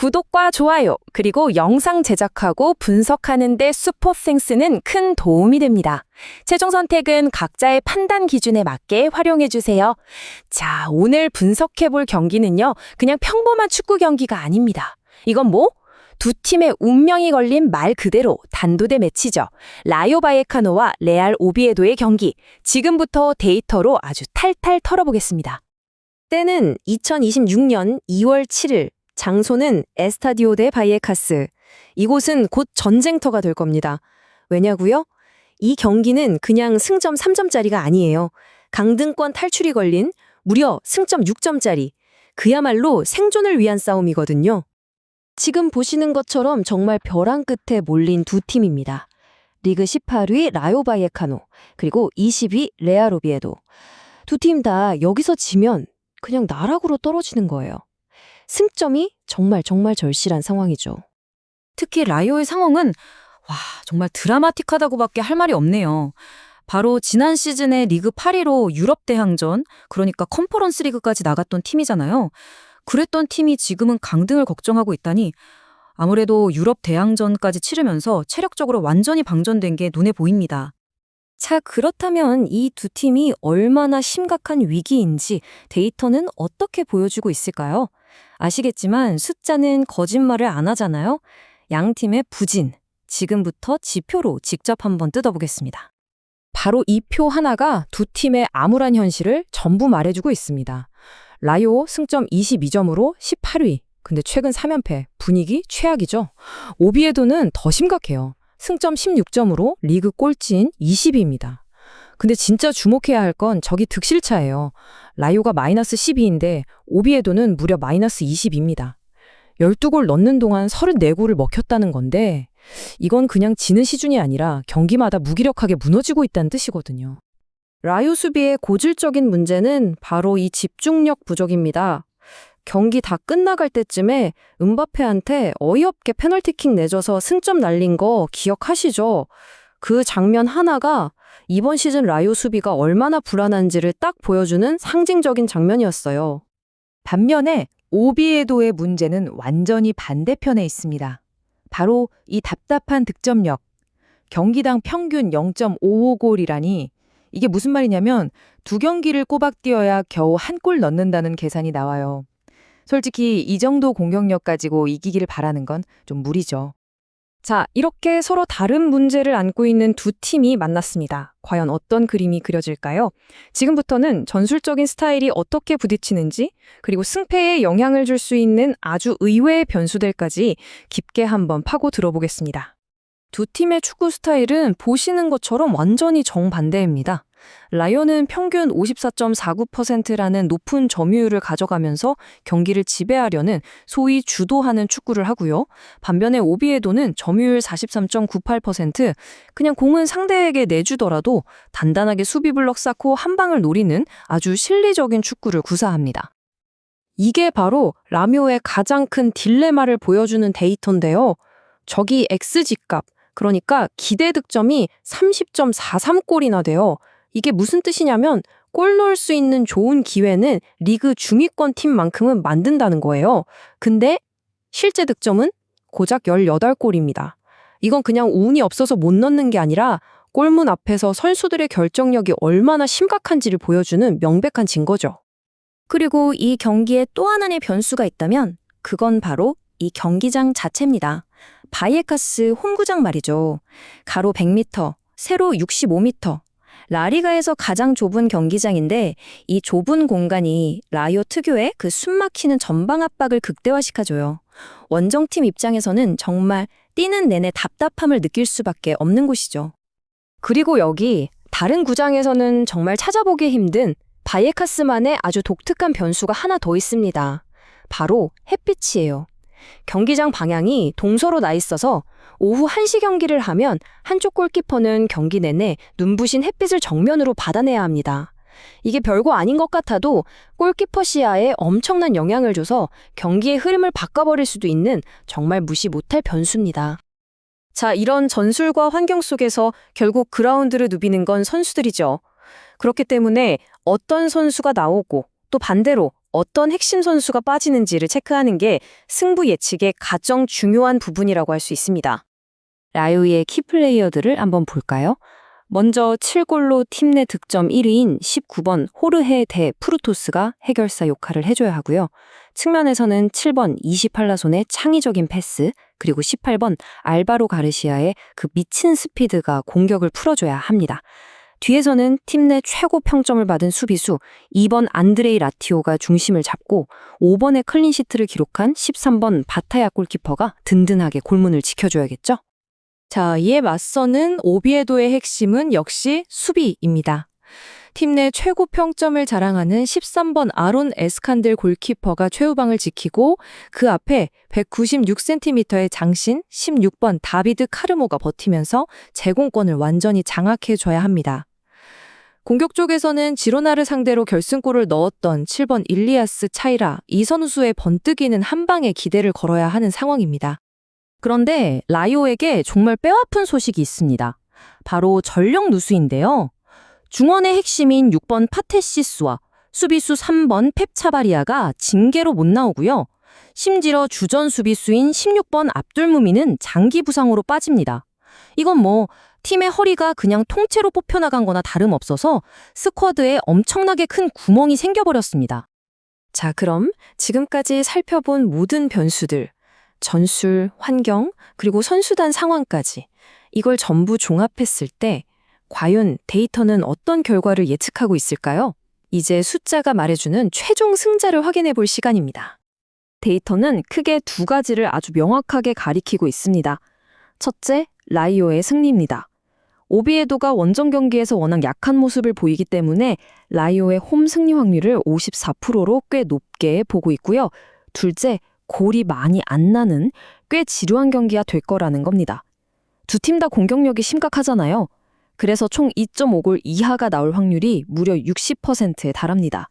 구독과 좋아요, 그리고 영상 제작하고 분석하는 데 슈퍼생스는 큰 도움이 됩니다. 최종 선택은 각자의 판단 기준에 맞게 활용해주세요. 자, 오늘 분석해볼 경기는요, 그냥 평범한 축구 경기가 아닙니다. 이건 뭐? 두 팀의 운명이 걸린 말 그대로 단도대 매치죠. 라요 바이에카노와 레알 오비에도의 경기. 지금부터 데이터로 아주 탈탈 털어보겠습니다. 때는 2026년 2월 7일, 장소는 에스타디오 데 바이에카스. 이곳은 곧 전쟁터가 될 겁니다. 왜냐고요? 이 경기는 그냥 승점 3점짜리가 아니에요. 강등권 탈출이 걸린 무려 승점 6점짜리. 그야말로 생존을 위한 싸움이거든요. 지금 보시는 것처럼 정말 벼랑 끝에 몰린 두 팀입니다. 리그 18위 라요 바이에카노, 그리고 20위 레알 오비에도. 두 팀 다 여기서 지면 그냥 나락으로 떨어지는 거예요. 승점이 정말 절실한 상황이죠. 특히 라요의 상황은 정말 드라마틱하다고밖에 할 말이 없네요. 바로 지난 시즌에 리그 8위로 유럽 대항전, 그러니까 컨퍼런스 리그까지 나갔던 팀이잖아요. 그랬던 팀이 지금은 강등을 걱정하고 있다니 아무래도 유럽 대항전까지 치르면서 체력적으로 완전히 방전된 게 눈에 보입니다. 자, 그렇다면 이 두 팀이 얼마나 심각한 위기인지 데이터는 어떻게 보여주고 있을까요? 아시겠지만 숫자는 거짓말을 안 하잖아요. 양 팀의 부진, 지금부터 지표로 직접 한번 뜯어보겠습니다. 바로 이 표 하나가 두 팀의 암울한 현실을 전부 말해주고 있습니다. 라요 승점 22점으로 18위. 근데 최근 3연패, 분위기 최악이죠. 오비에도는 더 심각해요. 승점 16점으로 리그 꼴찌인 20위입니다. 근데 진짜 주목해야 할 건 저기 득실차예요. 라요가 마이너스 12인데 오비에도는 무려 마이너스 20입니다. 12골 넣는 동안 34골을 먹혔다는 건데 이건 그냥 지는 시준이 아니라 경기마다 무기력하게 무너지고 있다는 뜻이거든요. 라요 수비의 고질적인 문제는 바로 이 집중력 부족입니다. 경기 다 끝나갈 때쯤에 음바페한테 어이없게 페널티킥 내줘서 승점 날린 거 기억하시죠? 그 장면 하나가 이번 시즌 라요 수비가 얼마나 불안한지를 딱 보여주는 상징적인 장면이었어요. 반면에 오비에도의 문제는 완전히 반대편에 있습니다. 바로 이 답답한 득점력. 경기당 평균 0.55골이라니 이게 무슨 말이냐면 두 경기를 꼬박 뛰어야 겨우 한 골 넣는다는 계산이 나와요. 솔직히 이 정도 공격력 가지고 이기기를 바라는 건 좀 무리죠. 자, 이렇게 서로 다른 문제를 안고 있는 두 팀이 만났습니다. 과연 어떤 그림이 그려질까요? 지금부터는 전술적인 스타일이 어떻게 부딪히는지, 그리고 승패에 영향을 줄 수 있는 아주 의외의 변수들까지 깊게 한번 파고 들어보겠습니다. 두 팀의 축구 스타일은 보시는 것처럼 완전히 정반대입니다. 라요는 평균 54.49%라는 높은 점유율을 가져가면서 경기를 지배하려는 소위 주도하는 축구를 하고요. 반면에 오비에도는 점유율 43.98%, 그냥 공은 상대에게 내주더라도 단단하게 수비 블럭 쌓고 한 방을 노리는 아주 실리적인 축구를 구사합니다. 이게 바로 라묘의 가장 큰 딜레마를 보여주는 데이터인데요. 저기 XG값, 그러니까 기대 득점이 30.43골이나 돼요. 이게 무슨 뜻이냐면 골 넣을 수 있는 좋은 기회는 리그 중위권 팀만큼은 만든다는 거예요. 근데 실제 득점은 고작 18골입니다. 이건 그냥 운이 없어서 못 넣는 게 아니라 골문 앞에서 선수들의 결정력이 얼마나 심각한지를 보여주는 명백한 증거죠. 그리고 이 경기에 또 하나의 변수가 있다면 그건 바로 이 경기장 자체입니다. 바이에카스 홈구장 말이죠. 가로 100m, 세로 65m. 라리가에서 가장 좁은 경기장인데 이 좁은 공간이 라요 특유의 그 숨막히는 전방 압박을 극대화시켜줘요. 원정팀 입장에서는 정말 뛰는 내내 답답함을 느낄 수밖에 없는 곳이죠. 그리고 여기 다른 구장에서는 정말 찾아보기 힘든 바이에카스만의 아주 독특한 변수가 하나 더 있습니다. 바로 햇빛이에요. 경기장 방향이 동서로 나 있어서 오후 1시 경기를 하면 한쪽 골키퍼는 경기 내내 눈부신 햇빛을 정면으로 받아내야 합니다. 이게 별거 아닌 것 같아도 골키퍼 시야에 엄청난 영향을 줘서 경기의 흐름을 바꿔버릴 수도 있는 정말 무시 못할 변수입니다. 자, 이런 전술과 환경 속에서 결국 그라운드를 누비는 건 선수들이죠. 그렇기 때문에 어떤 선수가 나오고 또 반대로 어떤 핵심 선수가 빠지는지를 체크하는 게 승부 예측의 가장 중요한 부분이라고 할 수 있습니다. 라이오의 키플레이어들을 한번 볼까요? 먼저 7골로 팀 내 득점 1위인 19번 호르헤 데 프루토스가 해결사 역할을 해줘야 하고요. 측면에서는 7번 이시팔라손의 창의적인 패스, 그리고 18번 알바로 가르시아의 그 미친 스피드가 공격을 풀어줘야 합니다. 뒤에서는 팀 내 최고 평점을 받은 수비수 2번 안드레이 라티오가 중심을 잡고 5번의 클린시트를 기록한 13번 바타야 골키퍼가 든든하게 골문을 지켜줘야겠죠? 자, 이에 맞서는 오비에도의 핵심은 역시 수비입니다. 팀 내 최고 평점을 자랑하는 13번 아론 에스칸들 골키퍼가 최후방을 지키고 그 앞에 196cm의 장신 16번 다비드 카르모가 버티면서 제공권을 완전히 장악해줘야 합니다. 공격 쪽에서는 지로나를 상대로 결승골을 넣었던 7번 일리아스 차이라 이 선수의 번뜩이는 한 방에 기대를 걸어야 하는 상황입니다. 그런데 라이오에게 정말 뼈아픈 소식이 있습니다. 바로 전력 누수인데요. 중원의 핵심인 6번 파테시스와 수비수 3번 펩차바리아가 징계로 못 나오고요. 심지어 주전 수비수인 16번 압둘무미는 장기 부상으로 빠집니다. 이건 뭐 팀의 허리가 그냥 통째로 뽑혀나간 거나 다름없어서 스쿼드에 엄청나게 큰 구멍이 생겨버렸습니다. 자, 그럼 지금까지 살펴본 모든 변수들, 전술, 환경, 그리고 선수단 상황까지 이걸 전부 종합했을 때 과연 데이터는 어떤 결과를 예측하고 있을까요? 이제 숫자가 말해주는 최종 승자를 확인해 볼 시간입니다. 데이터는 크게 두 가지를 아주 명확하게 가리키고 있습니다. 첫째, 라이오의 승리입니다. 오비에도가 원정 경기에서 워낙 약한 모습을 보이기 때문에 라이오의 홈 승리 확률을 54%로 꽤 높게 보고 있고요. 둘째, 골이 많이 안 나는 꽤 지루한 경기가 될 거라는 겁니다. 두 팀 다 공격력이 심각하잖아요. 그래서 총 2.5골 이하가 나올 확률이 무려 60%에 달합니다.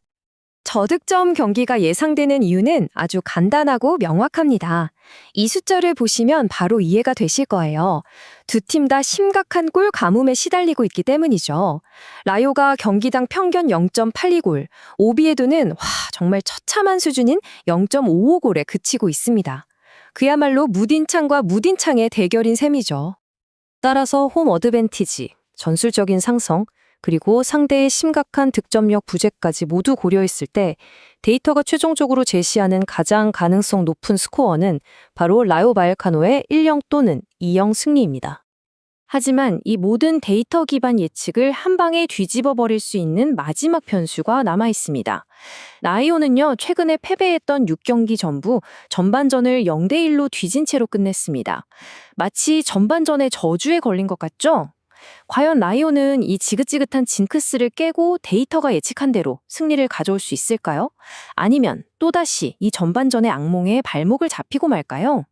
저득점 경기가 예상되는 이유는 아주 간단하고 명확합니다. 이 숫자를 보시면 바로 이해가 되실 거예요. 두 팀 다 심각한 골 가뭄에 시달리고 있기 때문이죠. 라이오가 경기당 평균 0.82골, 오비에도는 정말 처참한 수준인 0.55골에 그치고 있습니다. 그야말로 무딘창과 무딘창의 대결인 셈이죠. 따라서 홈 어드밴티지, 전술적인 상성, 그리고 상대의 심각한 득점력 부재까지 모두 고려했을 때 데이터가 최종적으로 제시하는 가장 가능성 높은 스코어는 바로 라이오 바이에카노의 1-0 또는 2-0 승리입니다. 하지만 이 모든 데이터 기반 예측을 한 방에 뒤집어 버릴 수 있는 마지막 변수가 남아 있습니다. 라이오는요, 최근에 패배했던 6경기 전부 전반전을 0-1로 뒤진 채로 끝냈습니다. 마치 전반전에 저주에 걸린 것 같죠? 과연 라이오는 이 지긋지긋한 징크스를 깨고 데이터가 예측한 대로 승리를 가져올 수 있을까요? 아니면 또다시 이 전반전의 악몽에 발목을 잡히고 말까요?